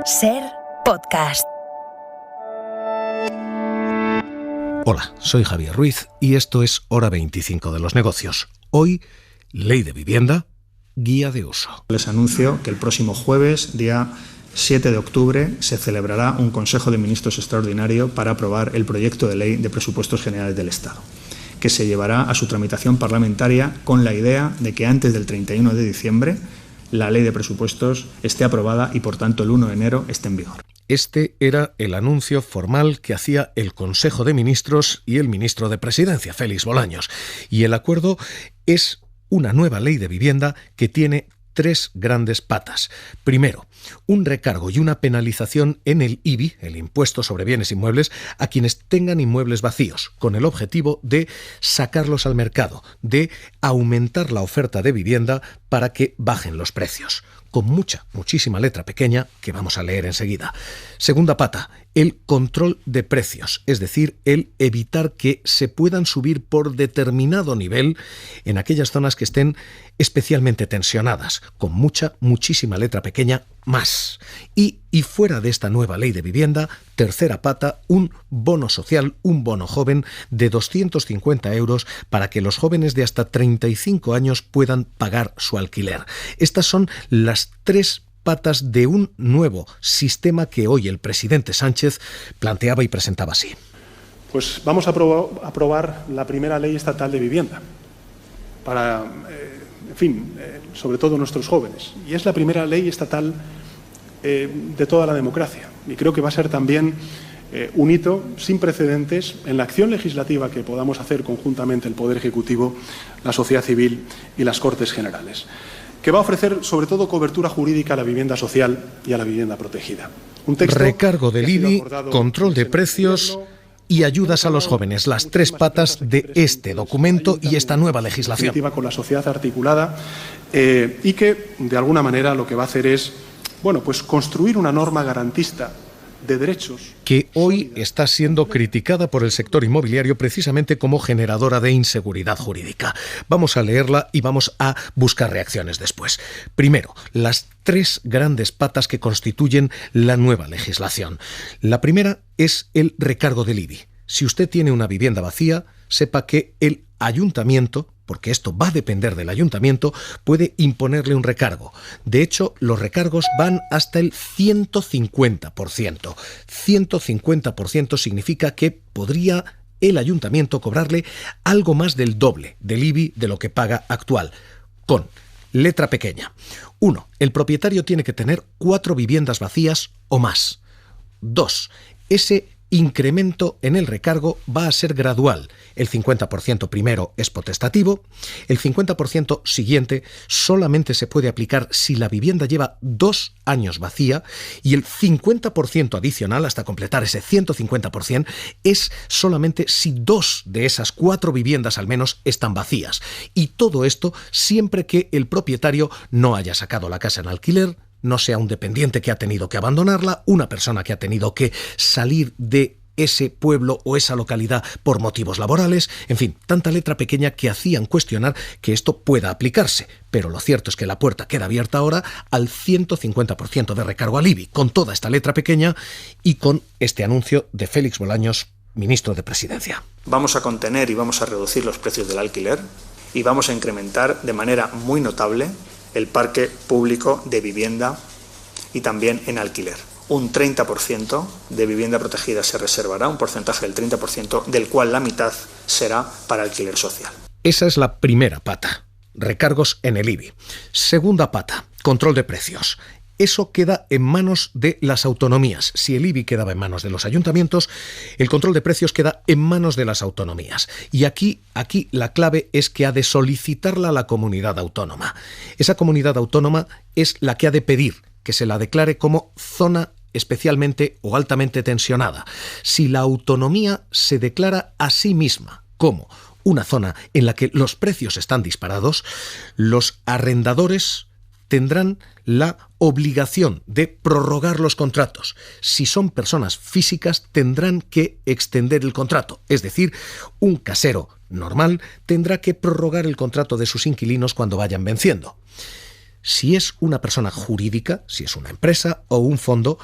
SER Podcast. Hola, soy Javier Ruiz y esto es Hora 25 de los negocios. Hoy, Ley de Vivienda, Guía de Uso. Les anuncio que el próximo jueves, día 7 de octubre, se celebrará un Consejo de Ministros extraordinario para aprobar el proyecto de Ley de Presupuestos Generales del Estado, que se llevará a su tramitación parlamentaria con la idea de que antes del 31 de diciembre la Ley de Presupuestos esté aprobada y, por tanto, el 1 de enero esté en vigor. Este era el anuncio formal que hacía el Consejo de Ministros y el ministro de Presidencia, Félix Bolaños. Y el acuerdo es una nueva ley de vivienda que tiene tres grandes patas. Primero, un recargo y una penalización en el IBI, el Impuesto sobre Bienes Inmuebles, a quienes tengan inmuebles vacíos, con el objetivo de sacarlos al mercado, de aumentar la oferta de vivienda para que bajen los precios, con muchísima letra pequeña que vamos a leer enseguida. Segunda pata, el control de precios, es decir, el evitar que se puedan subir por determinado nivel en aquellas zonas que estén especialmente tensionadas, con muchísima letra pequeña más. Y fuera de esta nueva ley de vivienda, tercera pata, un bono social, un bono joven de 250 euros para que los jóvenes de hasta 35 años puedan pagar su alquiler. Estas son las tres patas de un nuevo sistema que hoy el presidente Sánchez planteaba y presentaba así. Pues vamos a aprobar la primera ley estatal de vivienda para, sobre todo nuestros jóvenes. Y es la primera ley estatal de toda la democracia. Y creo que va a ser también un hito sin precedentes en la acción legislativa que podamos hacer conjuntamente el Poder Ejecutivo, la sociedad civil y las Cortes Generales, que va a ofrecer sobre todo cobertura jurídica a la vivienda social y a la vivienda protegida. Un texto recargo del IBI, control de precios y ayudas a los jóvenes, las tres patas de este documento y esta nueva legislación. Con la sociedad articulada y que, de alguna manera, lo que va a hacer es construir una norma garantista de derechos que hoy está siendo criticada por el sector inmobiliario precisamente como generadora de inseguridad jurídica. Vamos a leerla y vamos a buscar reacciones después. Primero, las tres grandes patas que constituyen la nueva legislación. La primera es el recargo del IBI. Si usted tiene una vivienda vacía, sepa que el ayuntamiento, porque esto va a depender del ayuntamiento, puede imponerle un recargo. De hecho, los recargos van hasta el 150%. 150% significa que podría el ayuntamiento cobrarle algo más del doble del IBI de lo que paga actual, con letra pequeña. 1. El propietario tiene que tener 4 viviendas vacías o más. 2. Ese incremento en el recargo va a ser gradual. El 50% primero es potestativo, el 50% siguiente solamente se puede aplicar si la vivienda lleva 2 años vacía y el 50% adicional, hasta completar ese 150%, es solamente si 2 de esas 4 viviendas al menos están vacías. Y todo esto siempre que el propietario no haya sacado la casa en alquiler, no sea un dependiente que ha tenido que abandonarla, una persona que ha tenido que salir de ese pueblo o esa localidad por motivos laborales, en fin, tanta letra pequeña que hacían cuestionar que esto pueda aplicarse. Pero lo cierto es que la puerta queda abierta ahora al 150% de recargo al IBI, con toda esta letra pequeña y con este anuncio de Félix Bolaños, ministro de Presidencia. Vamos a contener y vamos a reducir los precios del alquiler y vamos a incrementar de manera muy notable el parque público de vivienda y también en alquiler. Un 30% de vivienda protegida se reservará, un porcentaje del 30%, del cual la mitad será para alquiler social. Esa es la primera pata, recargos en el IBI. Segunda pata, control de precios. Eso queda en manos de las autonomías. Si el IBI quedaba en manos de los ayuntamientos, el control de precios queda en manos de las autonomías. Y aquí la clave es que ha de solicitarla la comunidad autónoma. Esa comunidad autónoma es la que ha de pedir que se la declare como zona especialmente o altamente tensionada. Si la autonomía se declara a sí misma como una zona en la que los precios están disparados, los arrendadores tendrán la obligación de prorrogar los contratos. Si son personas físicas, tendrán que extender el contrato. Es decir, un casero normal tendrá que prorrogar el contrato de sus inquilinos cuando vayan venciendo. Si es una persona jurídica, si es una empresa o un fondo,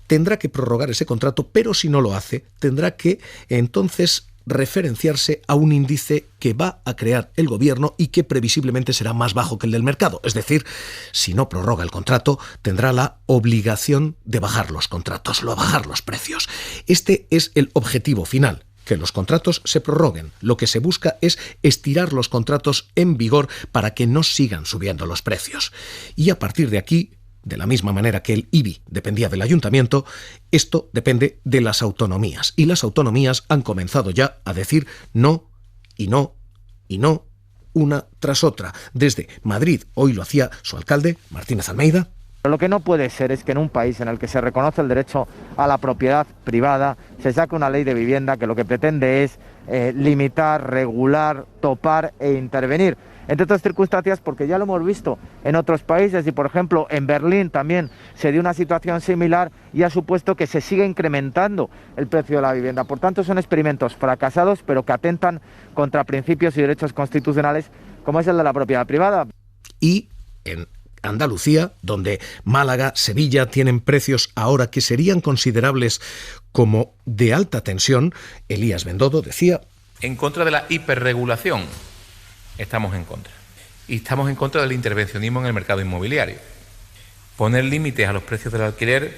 tendrá que prorrogar ese contrato, pero si no lo hace, tendrá que entonces referenciarse a un índice que va a crear el gobierno y que previsiblemente será más bajo que el del mercado. Es decir, si no prorroga el contrato, tendrá la obligación de bajar los contratos, bajar los precios. Este es el objetivo final, que los contratos se prorroguen. Lo que se busca es estirar los contratos en vigor para que no sigan subiendo los precios. Y a partir de aquí, de la misma manera que el IBI dependía del ayuntamiento, esto depende de las autonomías. Y las autonomías han comenzado ya a decir no, y no, y no, una tras otra. Desde Madrid, hoy lo hacía su alcalde, Martínez Almeida. Lo que no puede ser es que en un país en el que se reconoce el derecho a la propiedad privada se saque una ley de vivienda que lo que pretende es limitar, regular, topar e intervenir. Entre otras circunstancias, porque ya lo hemos visto en otros países y, por ejemplo, en Berlín también se dio una situación similar y ha supuesto que se siga incrementando el precio de la vivienda. Por tanto, son experimentos fracasados, pero que atentan contra principios y derechos constitucionales, como es el de la propiedad privada. Y en Andalucía, donde Málaga, Sevilla tienen precios ahora que serían considerables como de alta tensión, Elías Bendodo decía: en contra de la hiperregulación. Estamos en contra. Y estamos en contra del intervencionismo en el mercado inmobiliario. Poner límites a los precios del alquiler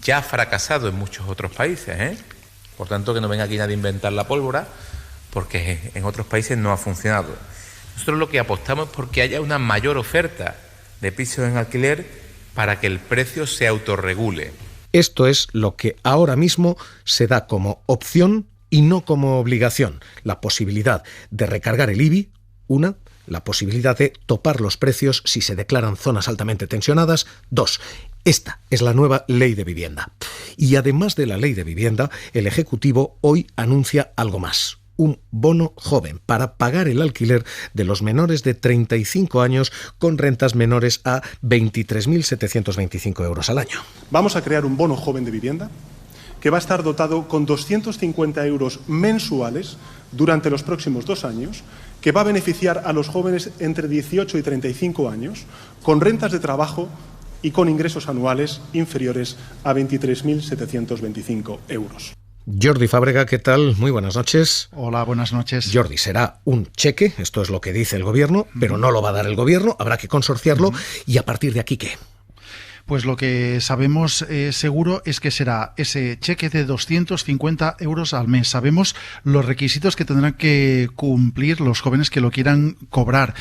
ya ha fracasado en muchos otros países, Por tanto, que no venga aquí nadie a inventar la pólvora, porque en otros países no ha funcionado. Nosotros lo que apostamos es porque haya una mayor oferta de pisos en alquiler para que el precio se autorregule. Esto es lo que ahora mismo se da como opción y no como obligación. La posibilidad de recargar el IBI, la posibilidad de topar los precios si se declaran zonas altamente tensionadas. 2. Esta es la nueva ley de vivienda. Y además de la ley de vivienda, el Ejecutivo hoy anuncia algo más: un bono joven para pagar el alquiler de los menores de 35 años con rentas menores a 23.725 euros al año. Vamos a crear un bono joven de vivienda que va a estar dotado con 250 euros mensuales durante los próximos 2 años, que va a beneficiar a los jóvenes entre 18 y 35 años con rentas de trabajo y con ingresos anuales inferiores a 23.725 euros. Jordi Fábrega, ¿qué tal? Muy buenas noches. Hola, buenas noches. Jordi, será un cheque, esto es lo que dice el gobierno, pero no lo va a dar el gobierno, habrá que consorciarlo. ¿Y a partir de aquí qué? Pues lo que sabemos seguro es que será ese cheque de 250 euros al mes. Sabemos los requisitos que tendrán que cumplir los jóvenes que lo quieran cobrar.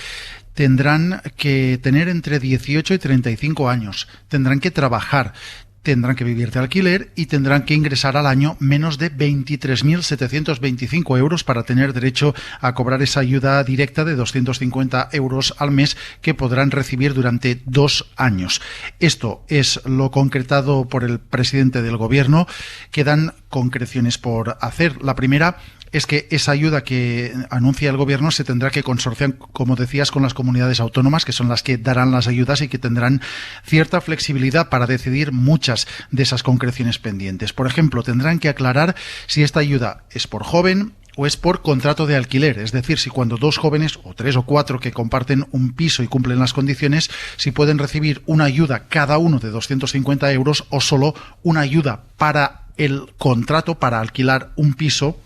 Tendrán que tener entre 18 y 35 años. Tendrán que trabajar. Tendrán que vivir de alquiler y tendrán que ingresar al año menos de 23.725 euros para tener derecho a cobrar esa ayuda directa de 250 euros al mes que podrán recibir durante 2 años. Esto es lo concretado por el presidente del gobierno. Quedan concreciones por hacer. La primera es que esa ayuda que anuncia el gobierno se tendrá que consorciar, como decías, con las comunidades autónomas, que son las que darán las ayudas y que tendrán cierta flexibilidad para decidir muchas de esas concreciones pendientes. Por ejemplo, tendrán que aclarar si esta ayuda es por joven o es por contrato de alquiler, es decir, si cuando 2 jóvenes o 3 o 4 que comparten un piso y cumplen las condiciones, si pueden recibir una ayuda cada uno de 250 euros o solo una ayuda para el contrato para alquilar un piso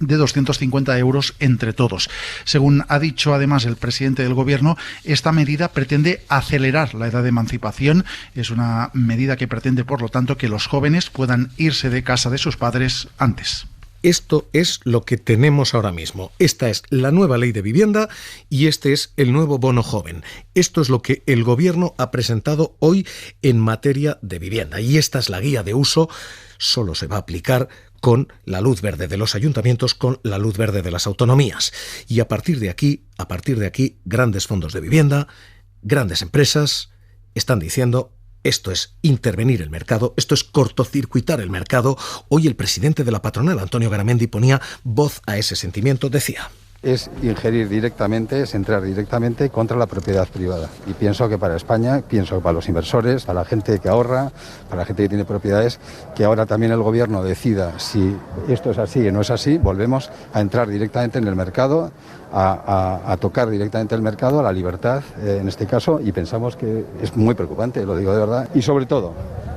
de 250 euros entre todos. Según ha dicho además el presidente del gobierno, esta medida pretende acelerar la edad de emancipación. Es una medida que pretende, por lo tanto, que los jóvenes puedan irse de casa de sus padres antes. Esto es lo que tenemos ahora mismo. Esta es la nueva ley de vivienda y este es el nuevo bono joven. Esto es lo que el gobierno ha presentado hoy en materia de vivienda. Y esta es la guía de uso. Solo se va a aplicar con la luz verde de los ayuntamientos, con la luz verde de las autonomías. Y a partir de aquí, grandes fondos de vivienda, grandes empresas están diciendo: esto es intervenir el mercado, esto es cortocircuitar el mercado. Hoy el presidente de la patronal, Antonio Garamendi, ponía voz a ese sentimiento. Decía: es ingerir directamente, es entrar directamente contra la propiedad privada. Y pienso que para España, pienso que para los inversores, para la gente que ahorra, para la gente que tiene propiedades, que ahora también el gobierno decida si esto es así o no es así, volvemos a entrar directamente en el mercado, a tocar directamente el mercado, a la libertad en este caso, y pensamos que es muy preocupante, lo digo de verdad. Y sobre todo,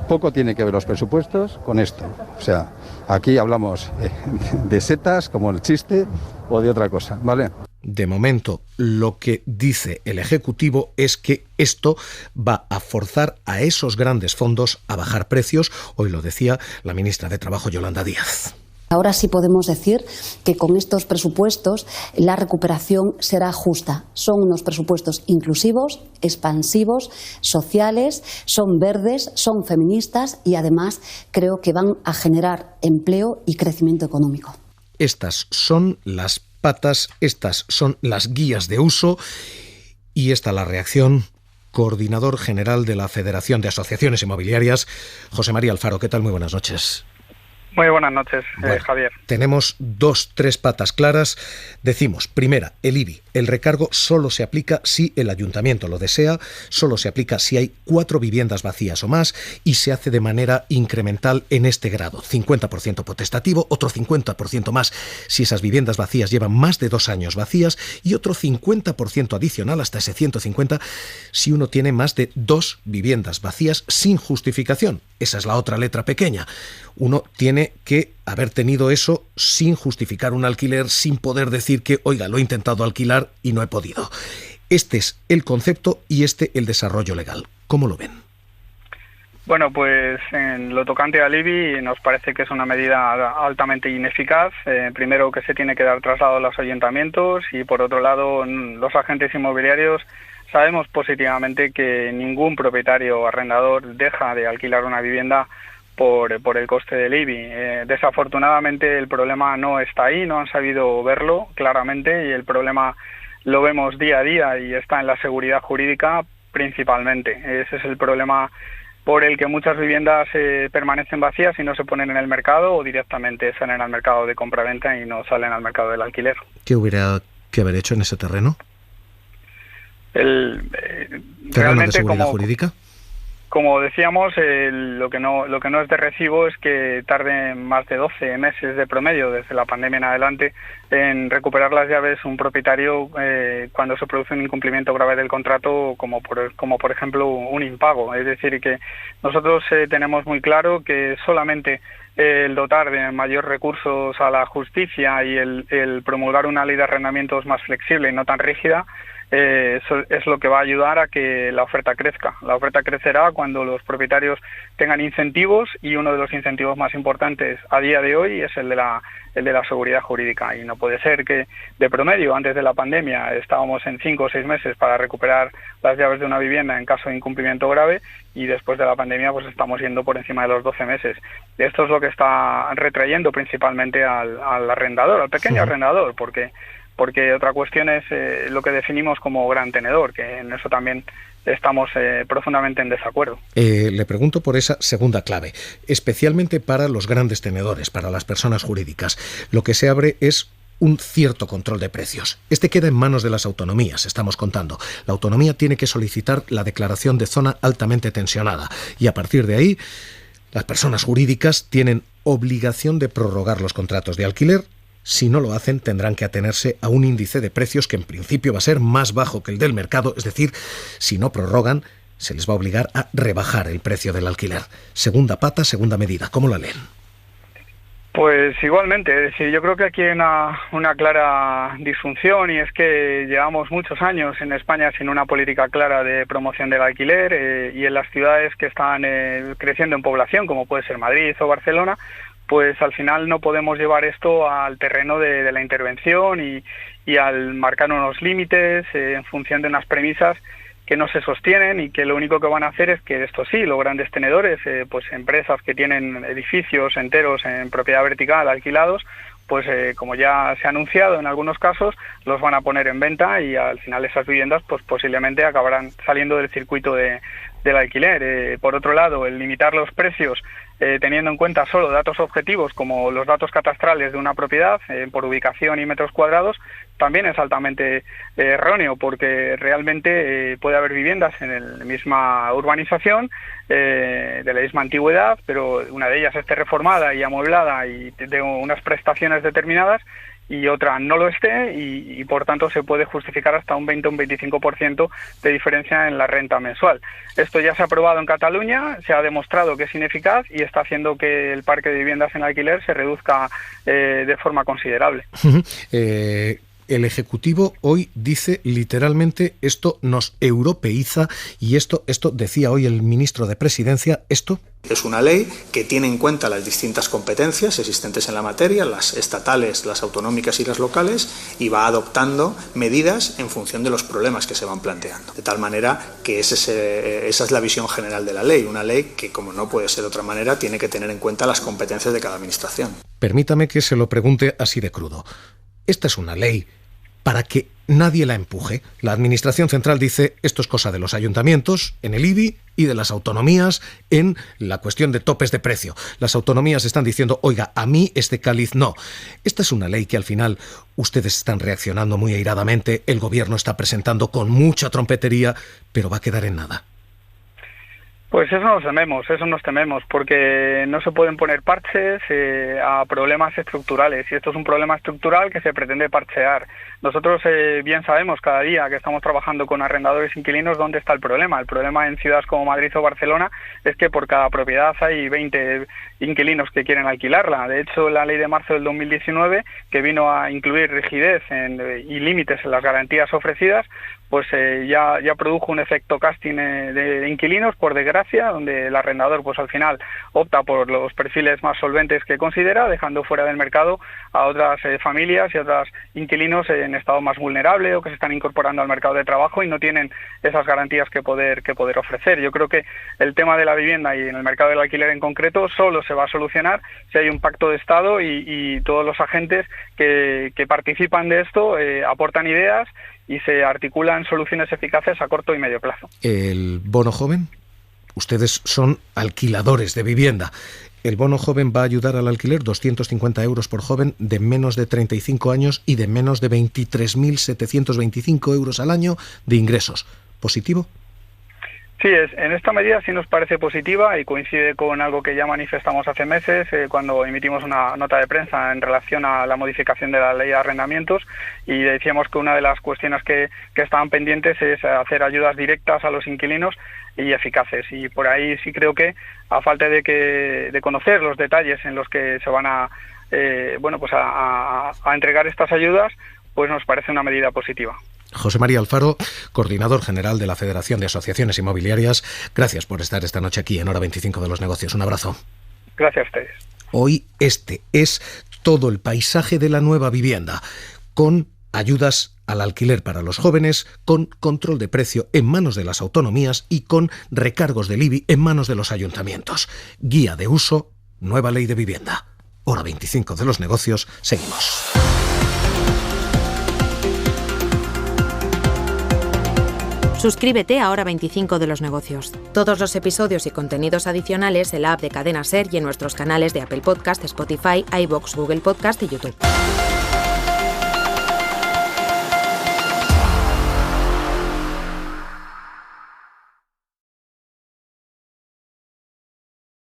poco tiene que ver los presupuestos con esto. O sea, aquí hablamos de setas, como el chiste, o de otra cosa, ¿vale? De momento, lo que dice el Ejecutivo es que esto va a forzar a esos grandes fondos a bajar precios. Hoy lo decía la ministra de Trabajo, Yolanda Díaz. Ahora sí podemos decir que con estos presupuestos la recuperación será justa. Son unos presupuestos inclusivos, expansivos, sociales, son verdes, son feministas y además creo que van a generar empleo y crecimiento económico. Estas son las patas, estas son las guías de uso y esta la reacción. Coordinador general de la Federación de Asociaciones Inmobiliarias, José María Alfaro. ¿Qué tal? Muy buenas noches. Muy buenas noches, bueno, Javier. Tenemos 3 patas claras. Decimos, primera, el IBI. El recargo solo se aplica si el ayuntamiento lo desea, solo se aplica si hay 4 viviendas vacías o más y se hace de manera incremental en este grado. 50% potestativo, otro 50% más si esas viviendas vacías llevan más de 2 años vacías y otro 50% adicional, hasta ese 150, si uno tiene más de 2 viviendas vacías sin justificación. Esa es la otra letra pequeña. Uno tiene que haber tenido eso sin justificar un alquiler, sin poder decir que, oiga, lo he intentado alquilar y no he podido. Este es el concepto y el desarrollo legal. ¿Cómo lo ven? Bueno, pues en lo tocante al IBI nos parece que es una medida altamente ineficaz. Primero, que se tiene que dar traslado a los ayuntamientos y, por otro lado, los agentes inmobiliarios sabemos positivamente que ningún propietario o arrendador deja de alquilar una vivienda por el coste del IBI. Desafortunadamente el problema no está ahí, no han sabido verlo claramente y el problema lo vemos día a día y está en la seguridad jurídica principalmente. Ese es el problema por el que muchas viviendas permanecen vacías y no se ponen en el mercado o directamente salen al mercado de compraventa y no salen al mercado del alquiler. ¿Qué hubiera que haber hecho en ese terreno? ¿Terreno de seguridad jurídica? Como decíamos, lo que no es de recibo es que tarde más de 12 meses de promedio desde la pandemia en adelante en recuperar las llaves un propietario cuando se produce un incumplimiento grave del contrato, como por ejemplo un impago. Es decir, que nosotros tenemos muy claro que solamente el dotar de mayor recursos a la justicia y el promulgar una ley de arrendamientos más flexible y no tan rígida eso es lo que va a ayudar a que la oferta crezca. La oferta crecerá cuando los propietarios tengan incentivos y uno de los incentivos más importantes a día de hoy es el de la seguridad jurídica. Y no puede ser que de promedio antes de la pandemia estábamos en 5 o 6 meses para recuperar las llaves de una vivienda en caso de incumplimiento grave y después de la pandemia pues estamos yendo por encima de los 12 meses. Esto es lo que está retrayendo principalmente al arrendador, al pequeño arrendador, porque otra cuestión es lo que definimos como gran tenedor, que en eso también estamos profundamente en desacuerdo. Le pregunto por esa segunda clave, especialmente para los grandes tenedores, para las personas jurídicas. Lo que se abre es un cierto control de precios. Este queda en manos de las autonomías, estamos contando. La autonomía tiene que solicitar la declaración de zona altamente tensionada y a partir de ahí las personas jurídicas tienen obligación de prorrogar los contratos de alquiler. Si no lo hacen, tendrán que atenerse a un índice de precios que en principio va a ser más bajo que el del mercado, es decir, si no prorrogan, se les va a obligar a rebajar el precio del alquiler. Segunda pata, segunda medida. ¿Cómo la leen? Pues igualmente, es decir, yo creo que aquí hay una clara disfunción y es que llevamos muchos años en España sin una política clara de promoción del alquiler y en las ciudades que están creciendo en población, como puede ser Madrid o Barcelona, pues al final no podemos llevar esto al terreno de la intervención y al marcar unos límites en función de unas premisas que no se sostienen y que lo único que van a hacer es que esto sí, los grandes tenedores, pues empresas que tienen edificios enteros en propiedad vertical alquilados, pues como ya se ha anunciado en algunos casos, los van a poner en venta y al final esas viviendas pues posiblemente acabarán saliendo del circuito de del alquiler. Por otro lado, el limitar los precios teniendo en cuenta solo datos objetivos como los datos catastrales de una propiedad por ubicación y metros cuadrados también es altamente erróneo, porque realmente puede haber viviendas en la misma urbanización de la misma antigüedad, pero una de ellas esté reformada y amueblada y de unas prestaciones determinadas y otra no lo esté y por tanto se puede justificar hasta un 20 o un 25% de diferencia en la renta mensual. Esto ya se ha aprobado en Cataluña, se ha demostrado que es ineficaz y está haciendo que el parque de viviendas en alquiler se reduzca de forma considerable. El Ejecutivo hoy dice literalmente esto nos europeiza y esto decía hoy el ministro de Presidencia, ¿esto? Es una ley que tiene en cuenta las distintas competencias existentes en la materia, las estatales, las autonómicas y las locales, y va adoptando medidas en función de los problemas que se van planteando. De tal manera que esa es la visión general de la ley, una ley que, como no puede ser de otra manera, tiene que tener en cuenta las competencias de cada administración. Permítame que se lo pregunte así de crudo. Esta es una ley para que nadie la empuje. La Administración Central dice esto es cosa de los ayuntamientos en el IBI y de las autonomías en la cuestión de topes de precio. Las autonomías están diciendo, oiga, a mí este cáliz no. Esta es una ley que al final ustedes están reaccionando muy airadamente, el gobierno está presentando con mucha trompetería, pero va a quedar en nada. Pues eso nos tememos, porque no se pueden poner parches a problemas estructurales, y esto es un problema estructural que se pretende parchear. Nosotros bien sabemos cada día que estamos trabajando con arrendadores inquilinos dónde está el problema. El problema en ciudades como Madrid o Barcelona es que por cada propiedad hay 20 inquilinos que quieren alquilarla. De hecho, la ley de marzo del 2019, que vino a incluir rigidez y límites en las garantías ofrecidas, pues ya produjo un efecto casting de inquilinos, por desgracia, donde el arrendador pues al final opta por los perfiles más solventes que considera, dejando fuera del mercado a otras familias y a otros inquilinos en estado más vulnerable o que se están incorporando al mercado de trabajo y no tienen esas garantías que poder ofrecer. Yo creo que el tema de la vivienda y en el mercado del alquiler en concreto solo se va a solucionar si hay un pacto de Estado y todos los agentes que participan de esto aportan ideas y se articulan soluciones eficaces a corto y medio plazo. ¿El bono joven? Ustedes son alquiladores de vivienda. El bono joven va a ayudar al alquiler, 250 euros por joven de menos de 35 años y de menos de 23.725 euros al año de ingresos. ¿Positivo? Sí, en esta medida sí nos parece positiva y coincide con algo que ya manifestamos hace meses cuando emitimos una nota de prensa en relación a la modificación de la ley de arrendamientos, y decíamos que una de las cuestiones que estaban pendientes es hacer ayudas directas a los inquilinos y eficaces, y por ahí sí creo que a falta de conocer los detalles en los que se van a entregar estas ayudas, pues nos parece una medida positiva. José María Alfaro, coordinador general de la Federación de Asociaciones Inmobiliarias, gracias por estar esta noche aquí en Hora 25 de los Negocios. Un abrazo. Gracias a ustedes. Hoy este es todo el paisaje de la nueva vivienda, con ayudas al alquiler para los jóvenes, con control de precio en manos de las autonomías y con recargos del IBI en manos de los ayuntamientos. Guía de uso, nueva ley de vivienda. Hora 25 de los Negocios, seguimos. Suscríbete a Hora 25 de los Negocios. Todos los episodios y contenidos adicionales en la app de Cadena SER y en nuestros canales de Apple Podcast, Spotify, iVoox, Google Podcast y YouTube.